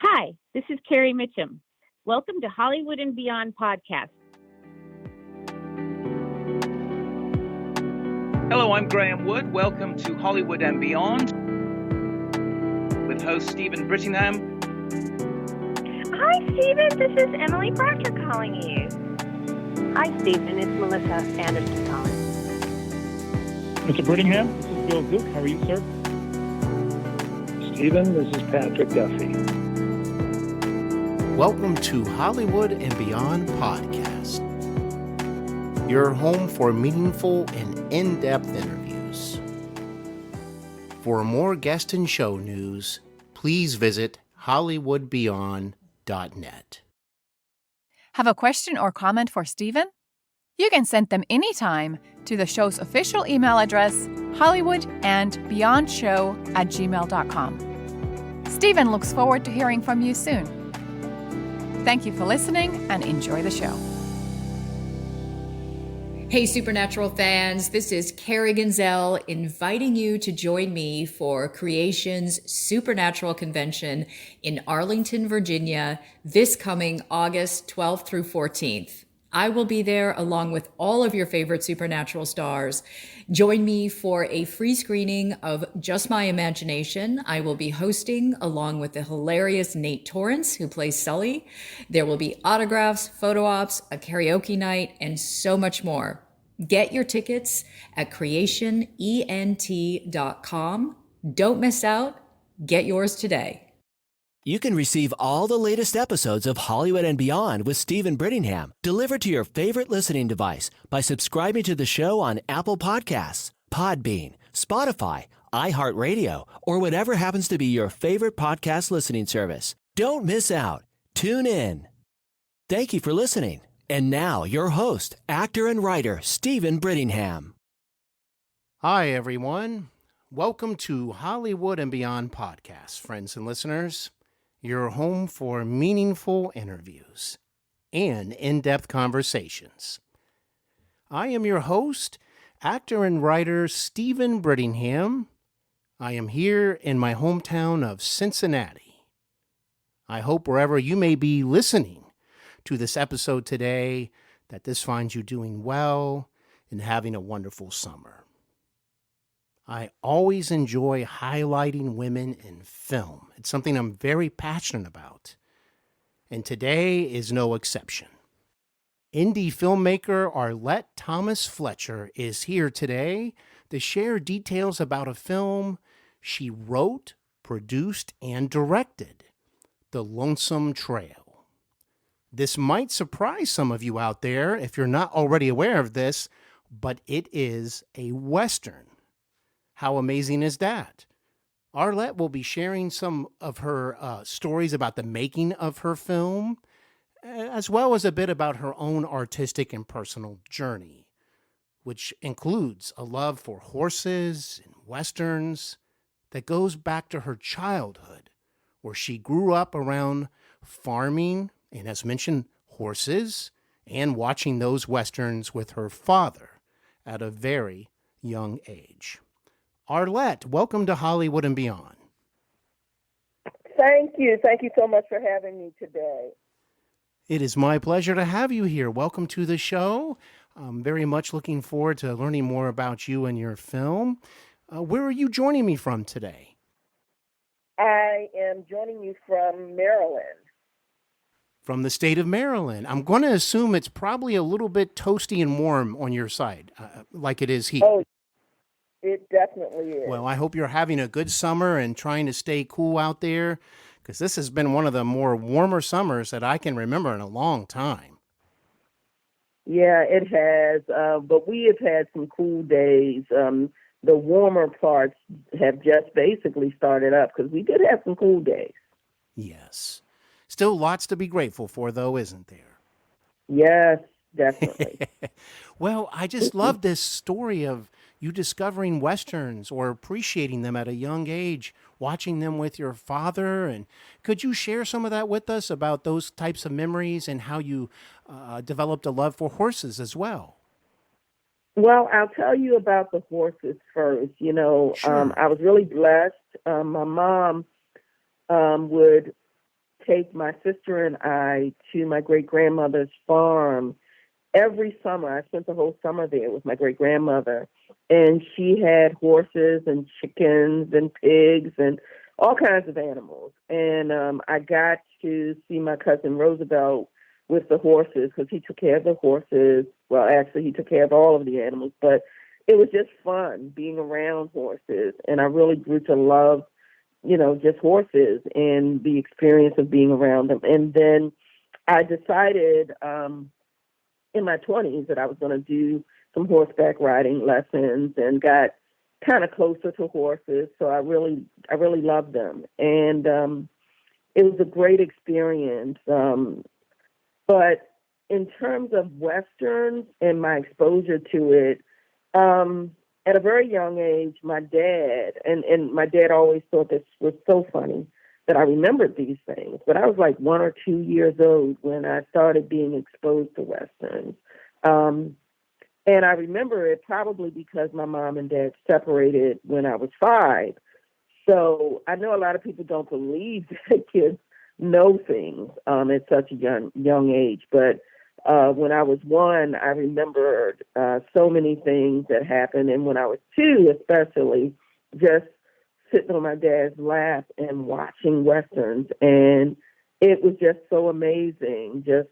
Hi, this is Carrie Mitchum. Welcome to Hollywood and Beyond podcast. Hello, I'm Graham Wood. Welcome to Hollywood and Beyond with host Steven Brittingham. Hi, Steven. This is Emily Proctor calling you. Hi, Steven. It's Melissa Anderson calling. Mr. Brittingham, this is Bill Duke. How are you, sir? Steven, this is Patrick Duffy. Welcome to Hollywood and Beyond podcast, your home for meaningful and in-depth interviews. For more guest and show news, please visit hollywoodbeyond.net. Have a question or comment for Steven? You can send them anytime to the show's official email address, hollywoodandbeyondshow@gmail.com. Steven looks forward to hearing from you soon. Thank you for listening and enjoy the show. Hey, Supernatural fans, this is Carrie Genzel inviting you to join me for Creation's Supernatural Convention in Arlington, Virginia, this coming August 12th through 14th. I will be there along with all of your favorite Supernatural stars. Join me for a free screening of Just My Imagination. I will be hosting along with the hilarious Nate Torrance, who plays Sully. There will be autographs, photo ops, a karaoke night, and so much more. Get your tickets at creationent.com. Don't miss out. Get yours today. You can receive all the latest episodes of Hollywood and Beyond with Steven Brittingham delivered to your favorite listening device by subscribing to the show on Apple Podcasts, Podbean, Spotify, iHeartRadio, or whatever happens to be your favorite podcast listening service. Don't miss out. Tune in. Thank you for listening. And now, your host, actor and writer, Steven Brittingham. Hi, everyone. Welcome to Hollywood and Beyond podcast, friends and listeners. Your home for meaningful interviews and in-depth conversations. I am your host, actor and writer Steven Brittingham. I am here in my hometown of Cincinnati. I hope wherever you may be listening to this episode today, that this finds you doing well and having a wonderful summer. I always enjoy highlighting women in film. It's something I'm very passionate about. And today is no exception. Indie filmmaker Arlette Thomas-Fletcher is here today to share details about a film she wrote, produced, and directed, The Lonesome Trail. This might surprise some of you out there if you're not already aware of this, but it is a Western. How amazing is that? Arlette will be sharing some of her stories about the making of her film, as well as a bit about her own artistic and personal journey, which includes a love for horses and Westerns that goes back to her childhood, where she grew up around farming and, as mentioned, horses, and watching those Westerns with her father at a very young age. Arlette, welcome to Hollywood and Beyond. Thank you. Thank you so much for having me today. It is my pleasure to have you here. Welcome to the show. I'm very much looking forward to learning more about you and your film. Where are you joining me from today? I am joining you from Maryland. From the state of Maryland. I'm going to assume it's probably a little bit toasty and warm on your side, like it is here. Oh, it definitely is. Well, I hope you're having a good summer and trying to stay cool out there, because this has been one of the more warmer summers that I can remember in a long time. Yeah, it has. But we have had some cool days. The warmer parts have just basically started up because we did have some cool days. Yes. Still lots to be grateful for, though, isn't there? Yes, definitely. Well, I just love this story of you discovering Westerns or appreciating them at a young age, watching them with your father. And could you share some of that with us about those types of memories and how you developed a love for horses as well? Well, I'll tell you about the horses first. You know, Sure. I was really blessed. My mom would take my sister and I to my great-grandmother's farm every summer. I spent the whole summer there with my great-grandmother, and she had horses and chickens and pigs and all kinds of animals. And I got to see my cousin Roosevelt with the horses because he took care of the horses. Well, actually, he took care of all of the animals, but it was just fun being around horses. And I really grew to love, just horses and the experience of being around them. And then I decided in my 20s that I was going to do some horseback riding lessons and got kind of closer to horses. So I really loved them. And it was a great experience. But in terms of Westerns and my exposure to it, at a very young age, my dad, and my dad always thought this was so funny that I remembered these things, but I was like 1 or 2 years old when I started being exposed to Westerns. And I remember it probably because my mom and dad separated when I was 5. So I know a lot of people don't believe that kids know things at such a young age, but when I was 1, I remembered so many things that happened. And when I was 2, especially, just sitting on my dad's lap and watching Westerns. And it was just so amazing just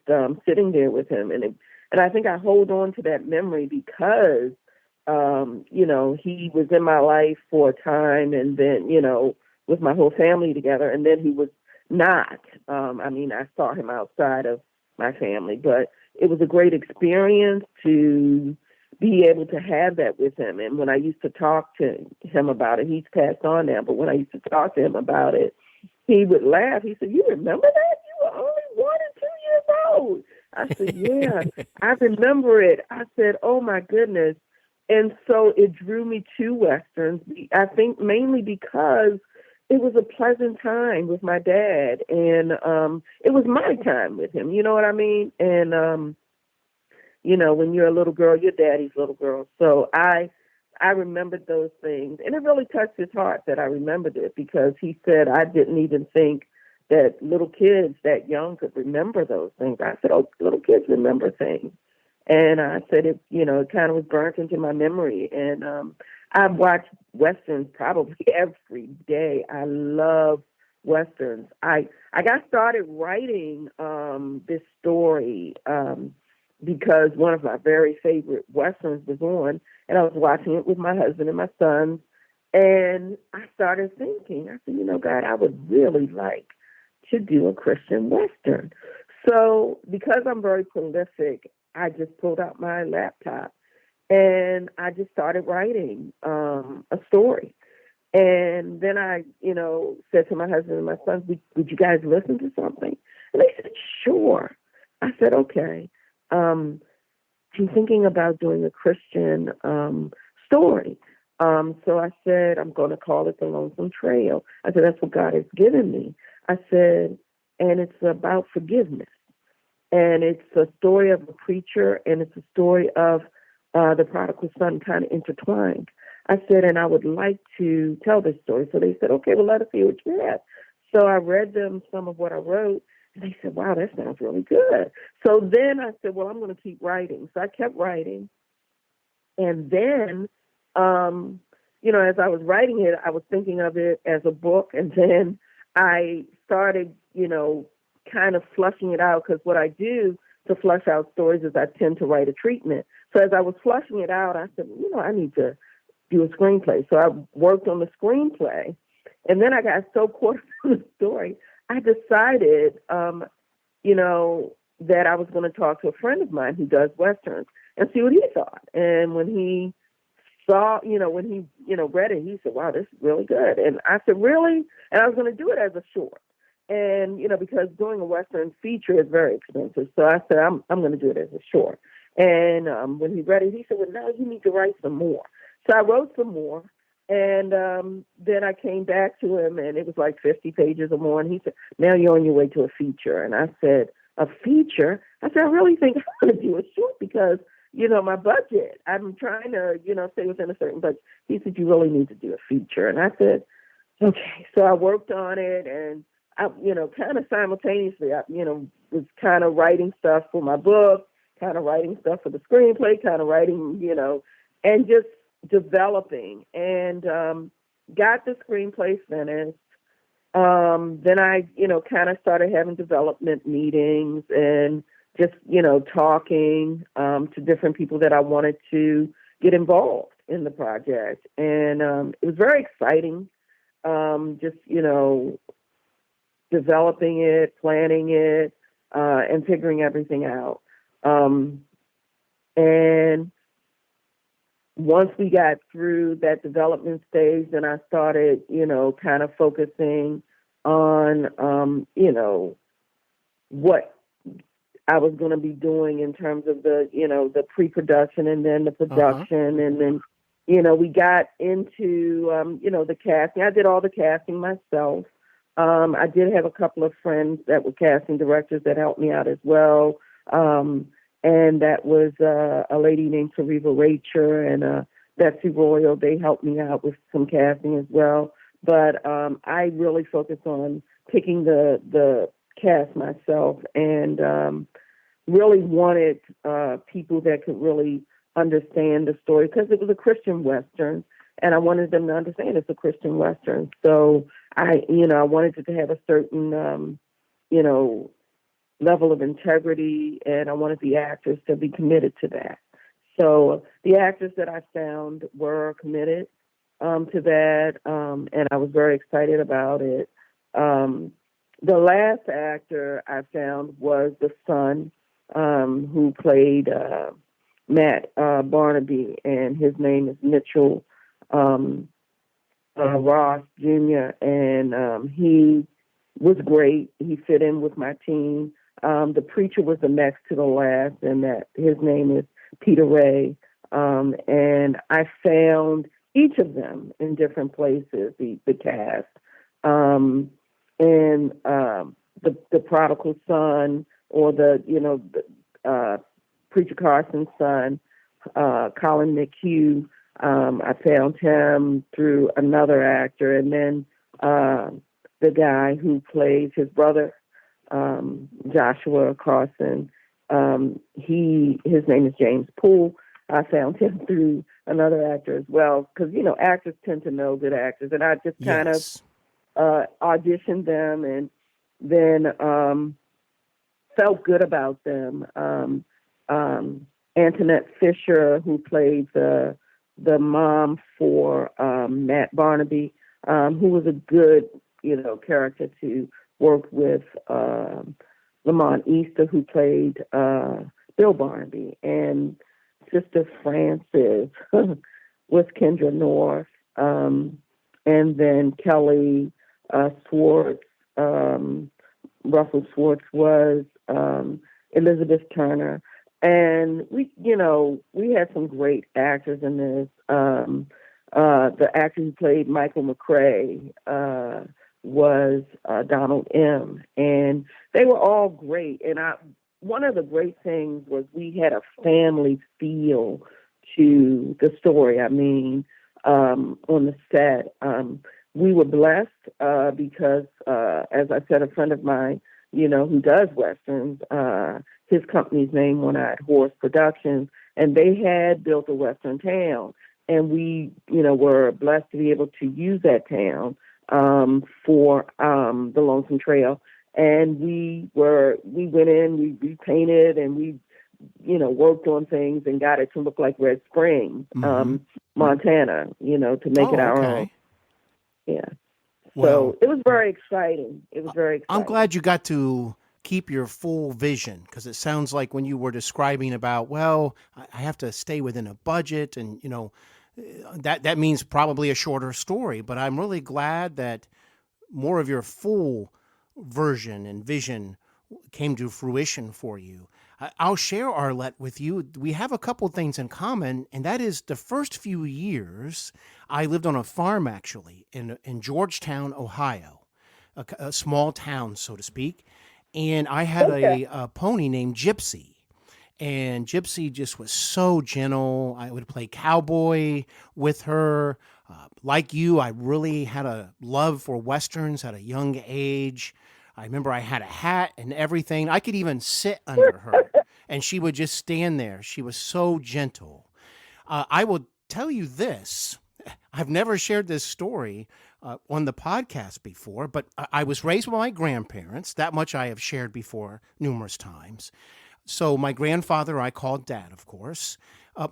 sitting there with him. And I think I hold on to that memory because, he was in my life for a time and then, with my whole family together. And then he was not. I saw him outside of my family, but it was a great experience to be able to have that with him. And when I used to talk to him about it, he's passed on now, but when I used to talk to him about it, he would laugh. He said, "You remember that? You were only 1 and 2 years old." I said, "Yeah, I remember it." I said, "Oh my goodness." And so it drew me to Westerns, I think mainly because it was a pleasant time with my dad, and it was my time with him. You know what I mean? And when you're a little girl, you're daddy's little girl. So I remembered those things, and it really touched his heart that I remembered it because he said I didn't even think that little kids that young could remember those things. I said, "Oh, little kids remember things," and I said it. It kind of was burnt into my memory, and I've watched Westerns probably every day. I love Westerns. I got started writing this story because one of my very favorite Westerns was on, and I was watching it with my husband and my sons, and I started thinking, I said, God, I would really like to do a Christian Western. So because I'm very prolific, I just pulled out my laptop and I just started writing a story. And then I, said to my husband and my sons, would you guys listen to something? And they said, sure. I said, okay. I'm thinking about doing a Christian story. So I said, I'm going to call it The Lonesome Trail. I said, that's what God has given me. I said, and it's about forgiveness. And it's a story of a preacher, and it's a story of the prodigal son kind of intertwined. I said, and I would like to tell this story. So they said, okay, well, let us hear what you have. So I read them some of what I wrote, and they said, wow, that sounds really good. So then I said, well, I'm going to keep writing. So I kept writing. And then, as I was writing it, I was thinking of it as a book. And then I started, kind of flushing it out, because what I do to flush out stories is I tend to write a treatment. So as I was flushing it out, I said, I need to do a screenplay. So I worked on the screenplay, and then I got so caught up in the story, I decided, that I was going to talk to a friend of mine who does Westerns and see what he thought. And when he saw, when he, read it, he said, wow, this is really good. And I said, really? And I was going to do it as a short. And, because doing a Western feature is very expensive. So I said, I'm going to do it as a short. And when he read it, he said, well, now you need to write some more. So I wrote some more. And then I came back to him, and it was like 50 pages or more. And he said, now you're on your way to a feature. And I said, a feature? I said, I really think I'm going to do a short because, my budget. I'm trying to, stay within a certain budget. He said, you really need to do a feature. And I said, okay. So I worked on it, and kind of simultaneously, was kind of writing stuff for my book, kind of writing stuff for the screenplay, kind of writing, and just developing, and got the screenplay finished. Then I, kind of started having development meetings and just, talking to different people that I wanted to get involved in the project. And it was very exciting, just, developing it, planning it, and figuring everything out. And once we got through that development stage, then I started, kind of focusing on, what I was going to be doing in terms of the pre-production and then the production. And then, we got into, the casting. I did all the casting myself. I did have a couple of friends that were casting directors that helped me out as well. And that was a lady named Teresa Racher and Betsy Royal. They helped me out with some casting as well. But I really focused on picking the cast myself and really wanted people that could really understand the story because it was a Christian Western, and I wanted them to understand it's a Christian Western. So I wanted it to have a certain, level of integrity, and I wanted the actors to be committed to that. So the actors that I found were committed to that, and I was very excited about it. The last actor I found was the son who played Matt Barnaby, and his name is Mitchum Ross Jr., and he was great. He fit in with my team. The preacher was the next to the last, and that his name is Peter Ray. And I found each of them in different places, the cast. And the prodigal son, or the Preacher Carson's son, Colin McHugh, I found him through another actor. And then the guy who plays his brother, Joshua Carson, his name is James Poole. I found him through another actor as well, because actors tend to know good actors, and I just kind of auditioned them, and then felt good about them. Antoinette Fisher, who played the mom for Matt Barnaby, who was a good character to work with. Lamont Easter, who played Bill Barnaby, and Sister Frances was Kendra North, and then Kelly Swartz, Russell Swartz was Elizabeth Turner, and we had some great actors in this. The actor who played Michael McCrae was Donald M., and they were all great. And one of the great things was we had a family feel to the story. I mean, on the set, we were blessed because, as I said, a friend of mine, who does Westerns, his company's name One Eyed Horse Productions, and they had built a Western town. And we, were blessed to be able to use that town for the Lonesome Trail. And we went in, we repainted, and we, worked on things and got it to look like Red Springs, Montana, to make it our own. Yeah. Well, so it was very exciting. I'm glad you got to keep your full vision, because it sounds like when you were describing about, I have to stay within a budget, and, that means probably a shorter story. But I'm really glad that more of your full version and vision came to fruition for you. I'll share, Arlette, with you. We have a couple things in common, and that is the first few years I lived on a farm, actually, in Georgetown, Ohio, a small town, so to speak. And I had a pony named Gypsy. And Gypsy just was so gentle. I would play cowboy with her. Like you, I really had a love for Westerns at a young age. I remember I had a hat and everything. I could even sit under her, and she would just stand there. She was so gentle. I will tell you this. I've never shared this story on the podcast before, but I was raised by my grandparents. That much I have shared before numerous times. So my grandfather, I called Dad, of course.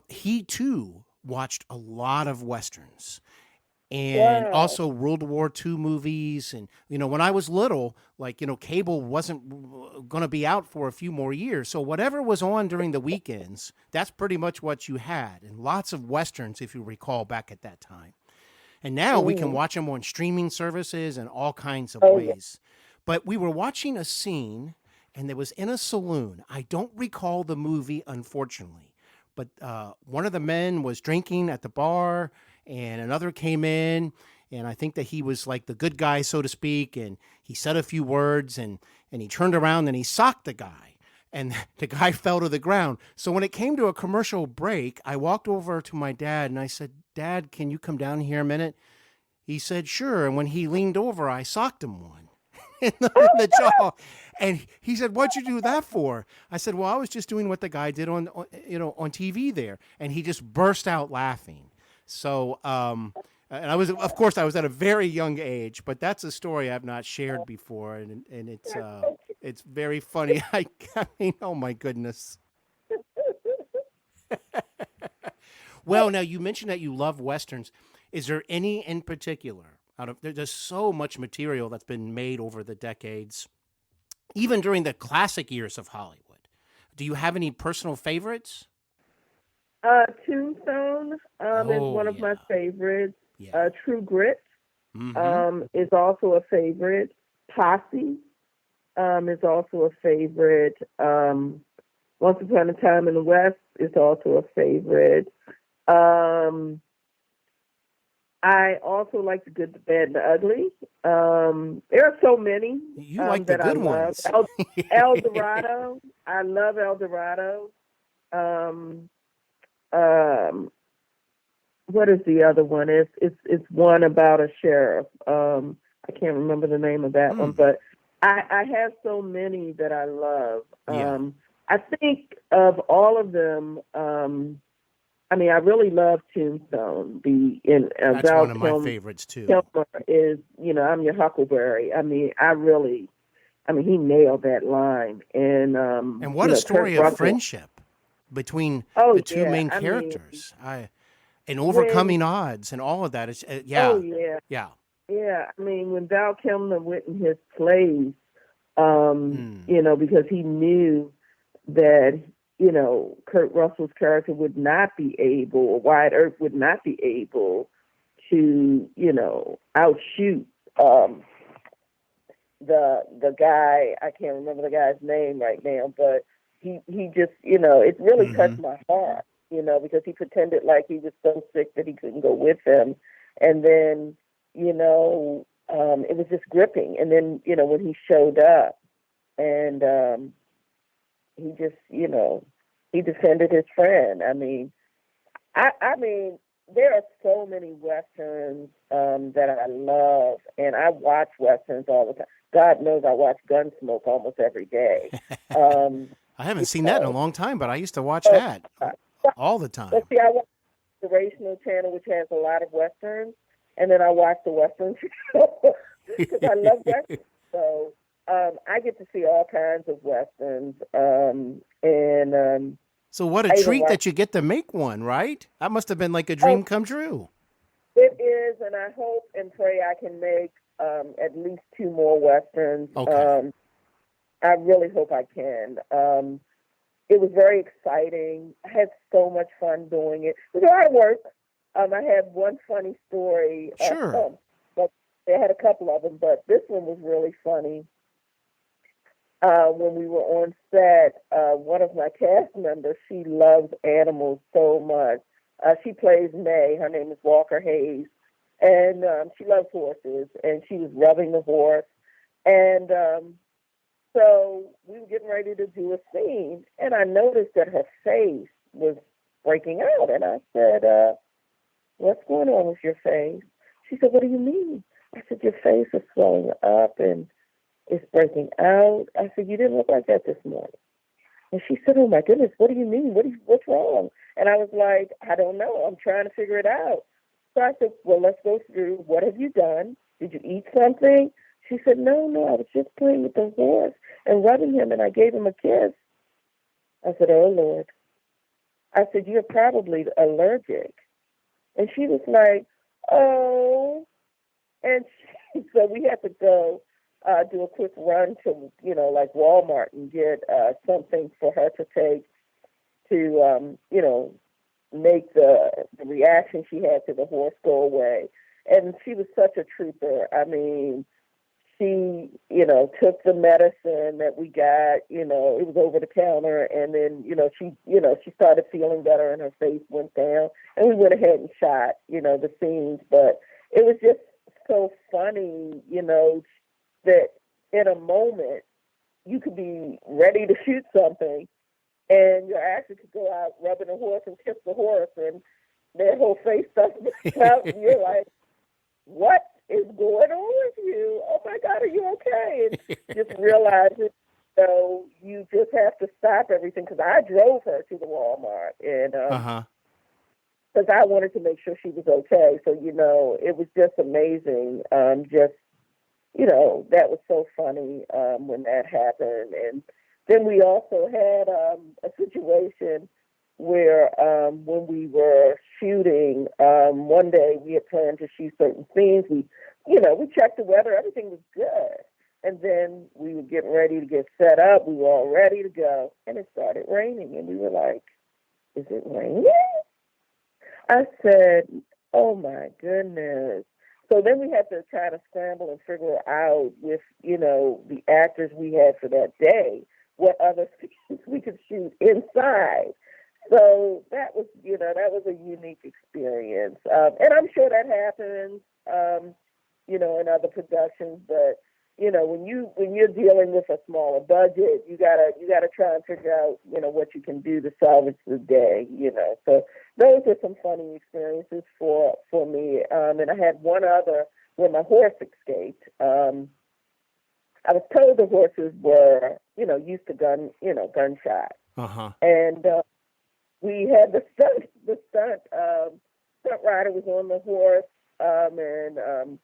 He, too, watched a lot of Westerns. And also World War II movies. And, when I was little, cable wasn't going to be out for a few more years. So whatever was on during the weekends, that's pretty much what you had. And lots of Westerns, if you recall, back at that time. And now we can watch them on streaming services and all kinds of ways. But we were watching a scene, and it was in a saloon. I don't recall the movie, unfortunately. But one of the men was drinking at the bar, and another came in, and I think that he was like the good guy, so to speak, and he said a few words, and he turned around and he socked the guy, and the guy fell to the ground. So when it came to a commercial break, I walked over to my dad, and I said, "Dad, can you come down here a minute?" He said, "Sure," and when he leaned over, I socked him one in the jaw. And he said, "What'd you do that for?" I said, "Well, I was just doing what the guy did on TV there." And he just burst out laughing. So, and I was at a very young age, but that's a story I've not shared before, and it's very funny. I mean, oh my goodness. Well, now you mentioned that you love Westerns. Is there any in particular? There's so much material that's been made over the decades, even during the classic years of Hollywood. Do you have any personal favorites? Tombstone is one of my favorites. Yeah. True Grit is also a favorite. Posse is also a favorite. Once Upon a Time in the West is also a favorite. I also like The Good, the Bad, and the Ugly. There are so many. You like the good ones. El Dorado. I love El Dorado. What is the other one? It's one about a sheriff. I can't remember the name of that one, but I have so many that I love. I think of all of them. I really love Tombstone. That's one of my favorites too. Kilmer is, I'm your Huckleberry. He nailed that line. And what a story of friendship between the two main characters. And overcoming odds and all of that. It's Yeah. When Val Kilmer went in his place, because he knew that Kurt Russell's character would not be able, or Wyatt Earp would not be able to, outshoot the guy. I can't remember the guy's name right now, but he just, it really touched my heart, because he pretended like he was so sick that he couldn't go with them. And then, it was just gripping. And then, when he showed up and he just, he defended his friend. There are so many Westerns that I love, and I watch Westerns all the time. God knows I watch Gunsmoke almost every day. I haven't seen that in a long time, but I used to watch that all the time. But see, I watch the Rational Channel, which has a lot of Westerns, and then I watch the Western show because I love Westerns. So I get to see all kinds of Westerns. So what a treat that you get to make one, right? That must have been like a dream come true. It is, and I hope and pray I can make at least 2 more Westerns. Okay. I really hope I can. It was very exciting. I had so much fun doing it. It was a lot of work. I had one funny story. Sure. But they had a couple of them, but this one was really funny. When we were on set, one of my cast members, she loves animals so much. She plays May. Her name is Walker Hayes. And she loves horses. And she was rubbing the horse. And so we were getting ready to do a scene. And I noticed that her face was breaking out. And I said, what's going on with your face? She said, what do you mean? I said, your face is swelling up and it's breaking out. I said, you didn't look like that this morning. And she said, oh, my goodness, what do you mean? What's wrong? And I was like, I don't know. I'm trying to figure it out. So I said, well, let's go through. What have you done? Did you eat something? She said, no, I was just playing with the horse and rubbing him, and I gave him a kiss. I said, oh, Lord. I said, you're probably allergic. And she was like, oh. And so we had to go do a quick run to, like Walmart and get something for her to take to, make the reaction she had to the horse go away. And she was such a trooper. I mean, she, took the medicine that we got, it was over the counter. And then, she started feeling better and her face went down. And we went ahead and shot, the scenes. But it was just so funny, that in a moment you could be ready to shoot something and your actor could go out rubbing a horse and kiss the horse and their whole face starts to out and you're like, what is going on with you? Oh my God, are you okay? And just realizing, you just have to stop everything, because I drove her to the Walmart and because I wanted to make sure she was okay. So, it was just amazing. That was so funny when that happened. And then we also had a situation where when we were shooting, one day we had planned to shoot certain scenes. We checked the weather, everything was good. And then we were getting ready to get set up. We were all ready to go. And it started raining. And we were like, is it raining? I said, oh my goodness. So then we had to try to scramble and figure out with, the actors we had for that day, what other scenes we could shoot inside. So that was, that was a unique experience. And I'm sure that happens, in other productions, but, when you're dealing with a smaller budget, you gotta try and figure out, what you can do to salvage the day, So those are some funny experiences for me. And I had one other where my horse escaped. I was told the horses were, used to gunshot. And we had the stunt rider was on the horse, and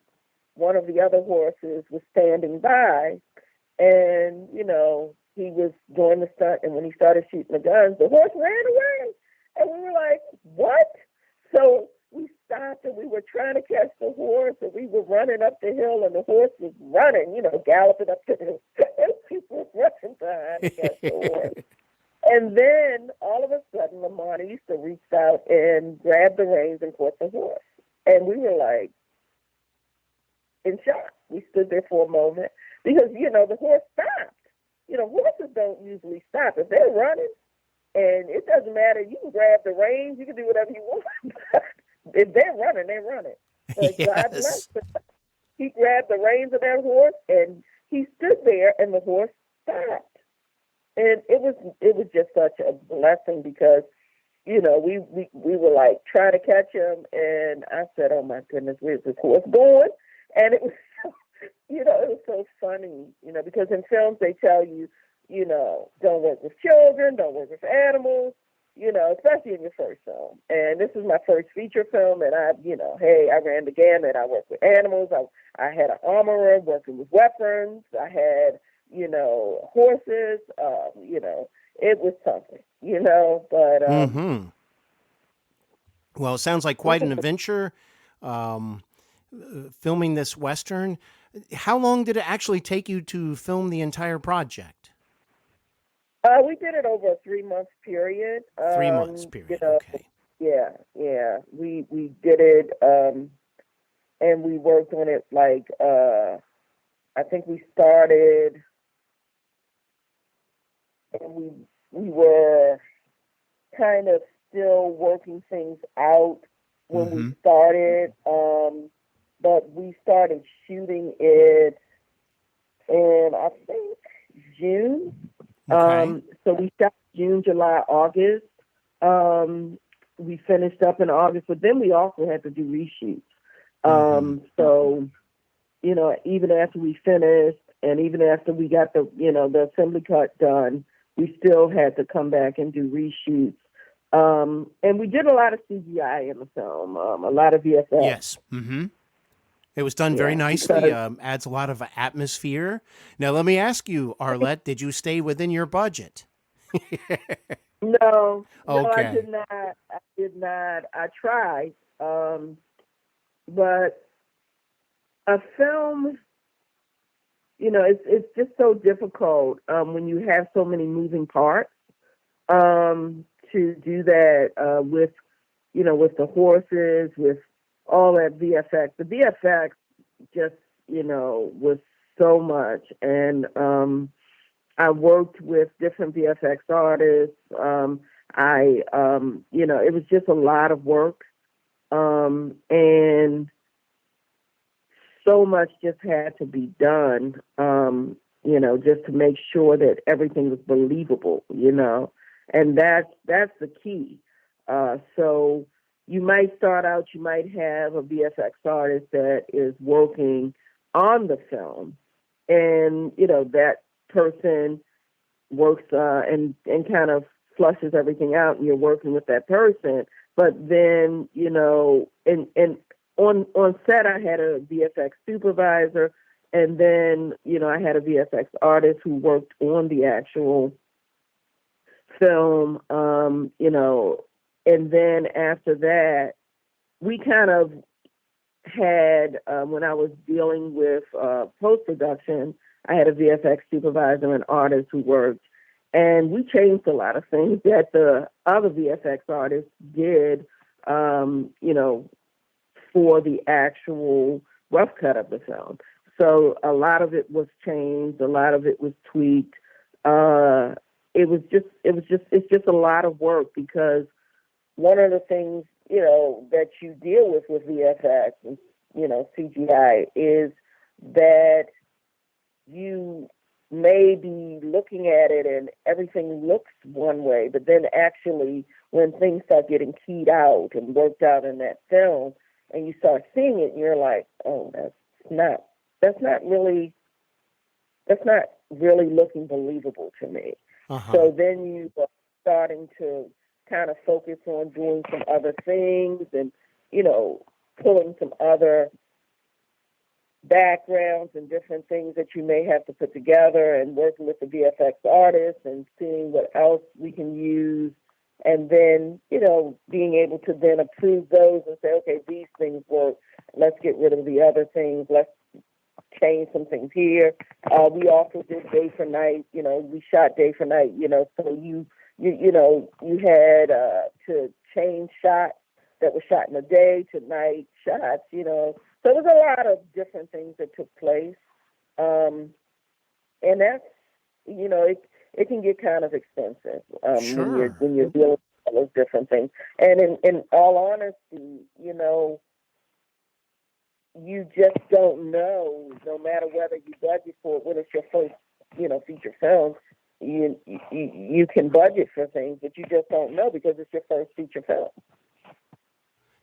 one of the other horses was standing by, and, he was doing the stunt, and when he started shooting the guns, the horse ran away. And we were like, what? So we stopped, and we were trying to catch the horse, and we were running up the hill, and the horse was running, galloping up the hill, and we were running behind to catch the horse. And then, all of a sudden, Lamonista reached out and grabbed the reins and caught the horse. And we were like, in shock. We stood there for a moment because, the horse stopped. Horses don't usually stop. If they're running, and it doesn't matter, you can grab the reins, you can do whatever you want. If they're running, they're running. But God bless them. He grabbed the reins of that horse, and he stood there, and the horse stopped. And it was just such a blessing because, we were like trying to catch him, and I said, oh my goodness, where's this horse going? And it was, it was so funny, because in films they tell you, don't work with children, don't work with animals, especially in your first film. And this is my first feature film, and I ran the gamut. I worked with animals. I had an armorer working with weapons. I had, horses. It was something, but. Well, it sounds like quite an adventure. Filming this Western. How long did it actually take you to film the entire project? We did it over a 3-month period. 3 months period, okay. Yeah. We did it, and we worked on it like, I think we started, and we were kind of still working things out when we started, but we started shooting it in, I think, June. Okay. So we shot June, July, August. We finished up in August, but then we also had to do reshoots. So, even after we finished, And even after we got the assembly cut done, we still had to come back and do reshoots. And we did a lot of CGI in the film, a lot of VFX. Yes. Mm-hmm. It was done very nicely. Because, adds a lot of atmosphere. Now, let me ask you, Arlette, did you stay within your budget? No, Okay. I did not. I tried, but a film, it's just so difficult when you have so many moving parts to do that with the horses, with all that VFX. The VFX just was so much, and I worked with different VFX artists. It was just a lot of work, and so much just had to be done, just to make sure that everything was believable, and that's the key. So you might start out, you might have a VFX artist that is working on the film, and that person works and kind of flushes everything out, and you're working with that person. But then and on set I had a VFX supervisor, and then I had a VFX artist who worked on the actual film, and then after that we kind of had when I was dealing with post-production, I had a VFX supervisor and artist who worked, and we changed a lot of things that the other VFX artists did, for the actual rough cut of the film. So a lot of it was changed, a lot of it was tweaked. It's just a lot of work, because one of the things, that you deal with VFX and, CGI is that you may be looking at it and everything looks one way, but then actually when things start getting keyed out and worked out in that film and you start seeing it, you're like, oh, that's not really looking believable to me. Uh-huh. So then you are starting to kind of focus on doing some other things and, pulling some other backgrounds and different things that you may have to put together, and working with the VFX artists and seeing what else we can use. And then, being able to then approve those and say, okay, these things work. Let's get rid of the other things. Let's change some things here. We also did day for night. We shot day for night. So you had to change shots that were shot in the day to night shots. So there's a lot of different things that took place, and that's it can get kind of expensive Sure. when you're dealing with all those different things. And in all honesty, you just don't know, no matter whether you budget for it when it's your first, feature film. You can budget for things, but you just don't know because it's your first feature film.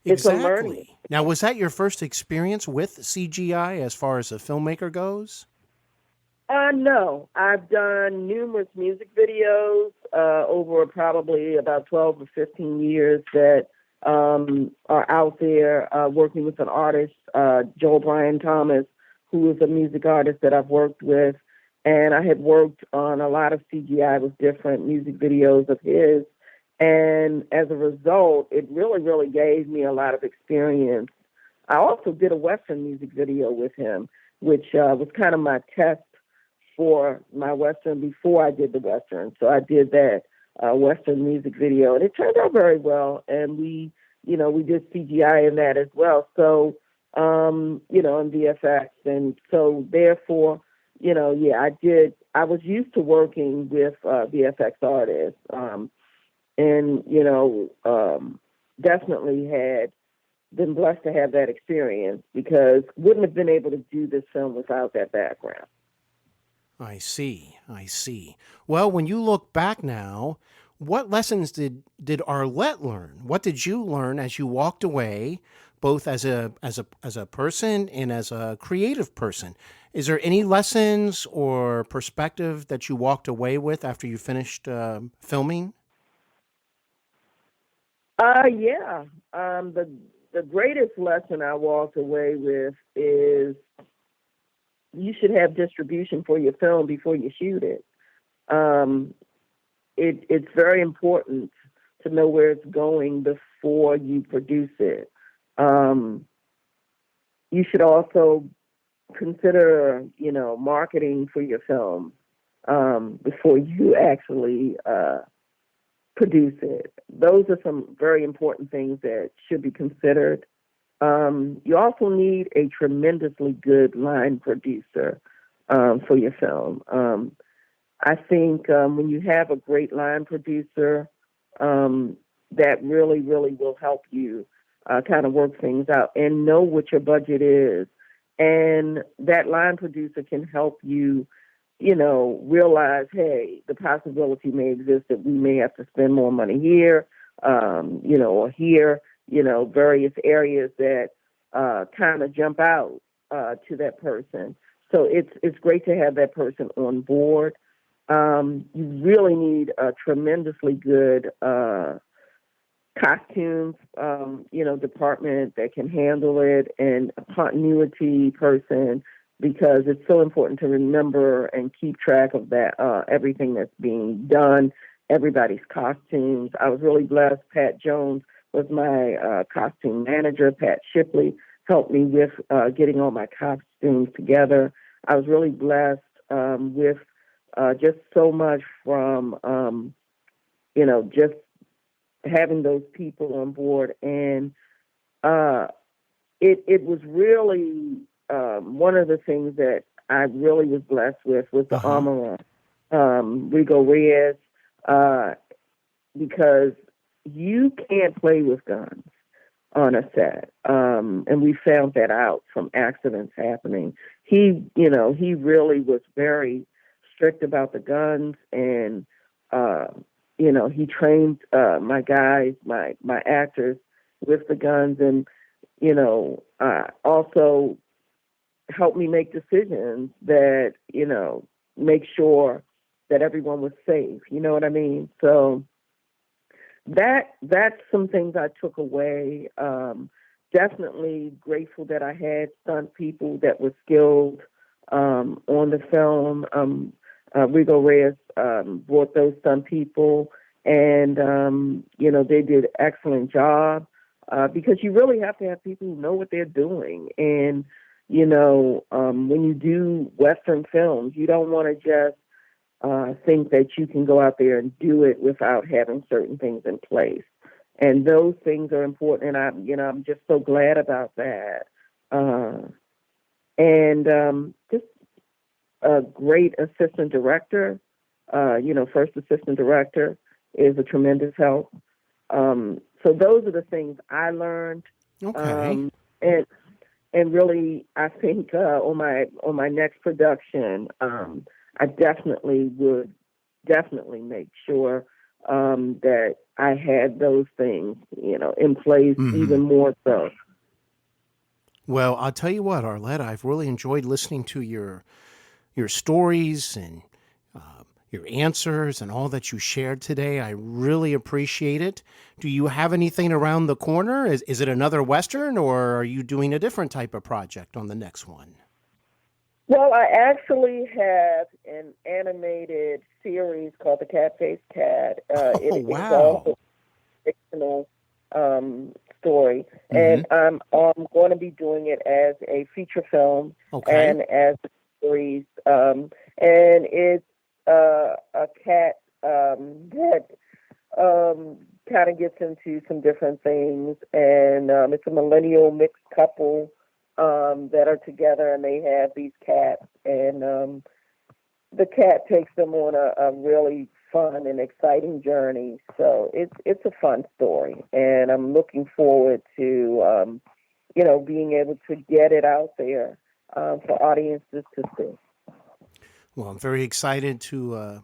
It's a learning. Exactly. Now, was that your first experience with CGI as far as a filmmaker goes? No. I've done numerous music videos over probably about 12 or 15 years that are out there working with an artist, Joel Brian Thomas, who is a music artist that I've worked with. And I had worked on a lot of CGI with different music videos of his. And as a result, it really, really gave me a lot of experience. I also did a Western music video with him, which was kind of my test for my Western before I did the Western. So I did that Western music video, and it turned out very well. And we did CGI in that as well. So, in VFX. And so therefore, I was used to working with VFX artists. And definitely had been blessed to have that experience, because wouldn't have been able to do this film without that background. I see. Well, when you look back now, what lessons did Arlette learn? What did you learn as you walked away both as a person and as a creative person. Is there any lessons or perspective that you walked away with after you finished filming? Yeah. The greatest lesson I walked away with is you should have distribution for your film before you shoot it. It's very important to know where it's going before you produce it. You should also consider, marketing for your film before you actually produce it. Those are some very important things that should be considered. You also need a tremendously good line producer for your film. I think when you have a great line producer, that really, really will help you kind of work things out and know what your budget is. And that line producer can help you, realize, hey, the possibility may exist that we may have to spend more money here, or here, various areas that kind of jump out to that person. So it's great to have that person on board. You really need a tremendously good costumes, department that can handle it, and a continuity person, because it's so important to remember and keep track of that, everything that's being done, everybody's costumes. I was really blessed. Pat Jones was my costume manager. Pat Shipley helped me with getting all my costumes together. I was really blessed with just so much from, just having those people on board. And it was really one of the things that I really was blessed with was the armorer, Rigo Reyes, because you can't play with guns on a set. And we found that out from accidents happening. He really was very strict about the guns, and he trained my guys, my actors with the guns, and also helped me make decisions that make sure that everyone was safe. You know what I mean? So that's some things I took away. Definitely grateful that I had stunt people that were skilled on the film. Rigo Reyes brought those stunt people, and they did an excellent job because you really have to have people who know what they're doing. And when you do Western films, you don't want to just think that you can go out there and do it without having certain things in place. And those things are important, and I'm just so glad about that. And just a great assistant director, first assistant director is a tremendous help. So those are the things I learned. Okay. And really, I think on my next production, I definitely would make sure that I had those things, in place, even more so. Well, I'll tell you what, Arlette, I've really enjoyed listening to your stories and your answers and all that you shared today. I really appreciate it. Do you have anything around the corner? Is it another Western, or are you doing a different type of project on the next one? Well, I actually have an animated series called The Cat-Faced Cat. It is also a fictional story. And I'm going to be doing it as a feature film and as a series. And it's a cat that kind of gets into some different things. And it's a millennial mixed couple that are together, and they have these cats. And the cat takes them on a really fun and exciting journey. So it's a fun story, and I'm looking forward to being able to get it out there for audiences to see. Well, I'm very excited to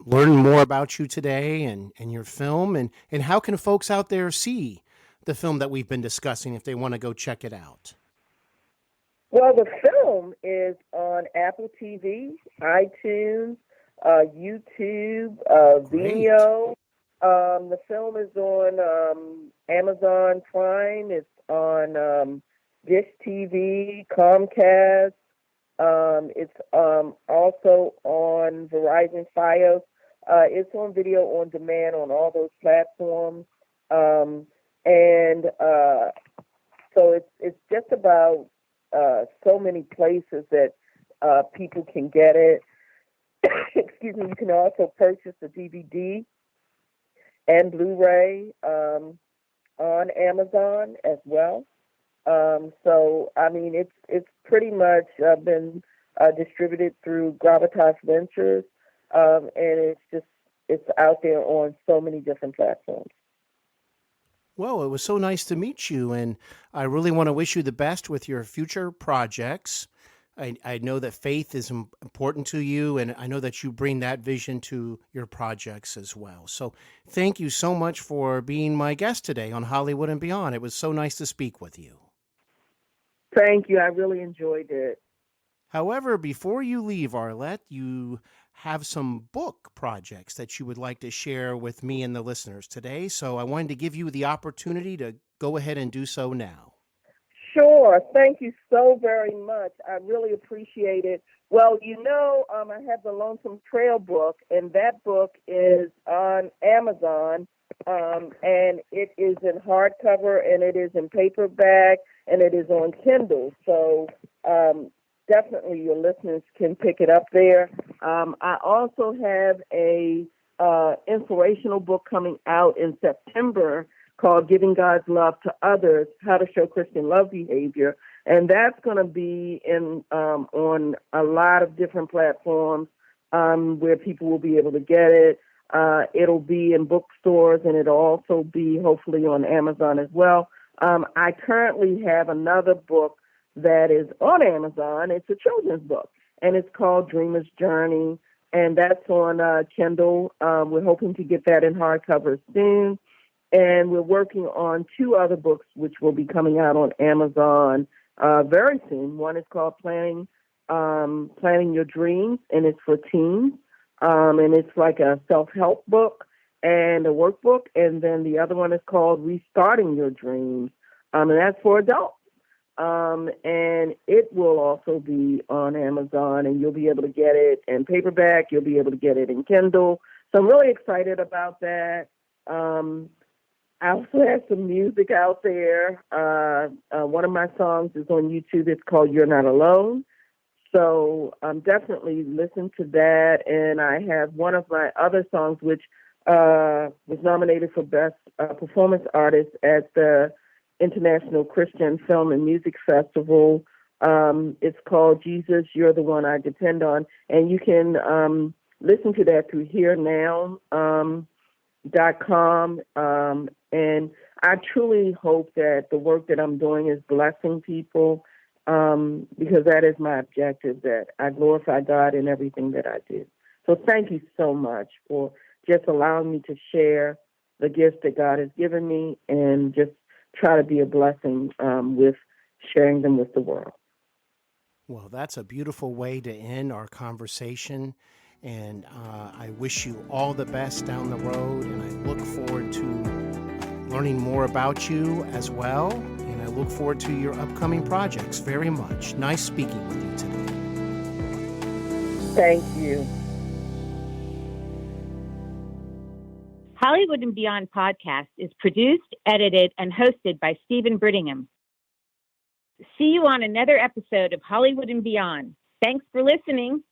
learn more about you today and your film. And how can folks out there see the film that we've been discussing if they want to go check it out? Well, the film is on Apple TV, iTunes, YouTube, Vimeo. The film is on Amazon Prime. It's on Dish TV, Comcast. It's also on Verizon Fios. It's on video on demand on all those platforms. So it's just about so many places that people can get it. Excuse me. You can also purchase the DVD and Blu-ray on Amazon as well. So I mean, it's pretty much been distributed through Gravitas Ventures, and it's out there on so many different platforms. Well, it was so nice to meet you, and I really want to wish you the best with your future projects. I know that faith is important to you, and I know that you bring that vision to your projects as well. So thank you so much for being my guest today on Hollywood and Beyond. It was so nice to speak with you. Thank you. I really enjoyed it. However, before you leave, Arlette, you have some book projects that you would like to share with me and the listeners today. So I wanted to give you the opportunity to go ahead and do so now. Sure. Thank you so very much. I really appreciate it. Well, I have the Lonesome Trail book, and that book is on Amazon, and it is in hardcover, and it is in paperback, and it is on Kindle. So definitely your listeners can pick it up there. I also have a inspirational book coming out in September called Giving God's Love to Others, How to Show Christian Love Behavior. And that's going to be on a lot of different platforms where people will be able to get it. It'll be in bookstores, and it'll also be hopefully on Amazon as well. I currently have another book that is on Amazon. It's a children's book, and it's called Dreamer's Journey, and that's on Kindle. We're hoping to get that in hardcover soon. And we're working on 2 other books which will be coming out on Amazon very soon. One is called Planning Your Dreams, and it's for teens. And it's like a self-help book and a workbook. And then the other one is called Restarting Your Dreams, and that's for adults. And it will also be on Amazon, and you'll be able to get it in paperback. You'll be able to get it in Kindle. So I'm really excited about that. I also have some music out there. One of my songs is on YouTube. It's called You're Not Alone. So definitely listen to that. And I have one of my other songs, which was nominated for Best Performance Artist at the International Christian Film and Music Festival. It's called Jesus, You're the One I Depend On. And you can listen to that through HearNow.com. And I truly hope that the work that I'm doing is blessing people, because that is my objective, that I glorify God in everything that I do. So thank you so much for just allowing me to share the gifts that God has given me and just try to be a blessing with sharing them with the world. Well, that's a beautiful way to end our conversation. And I wish you all the best down the road. And I look forward to learning more about you as well. And I look forward to your upcoming projects very much. Nice speaking with you today. Thank you. Hollywood and Beyond podcast is produced, edited, and hosted by Steven Brittingham. See you on another episode of Hollywood and Beyond. Thanks for listening.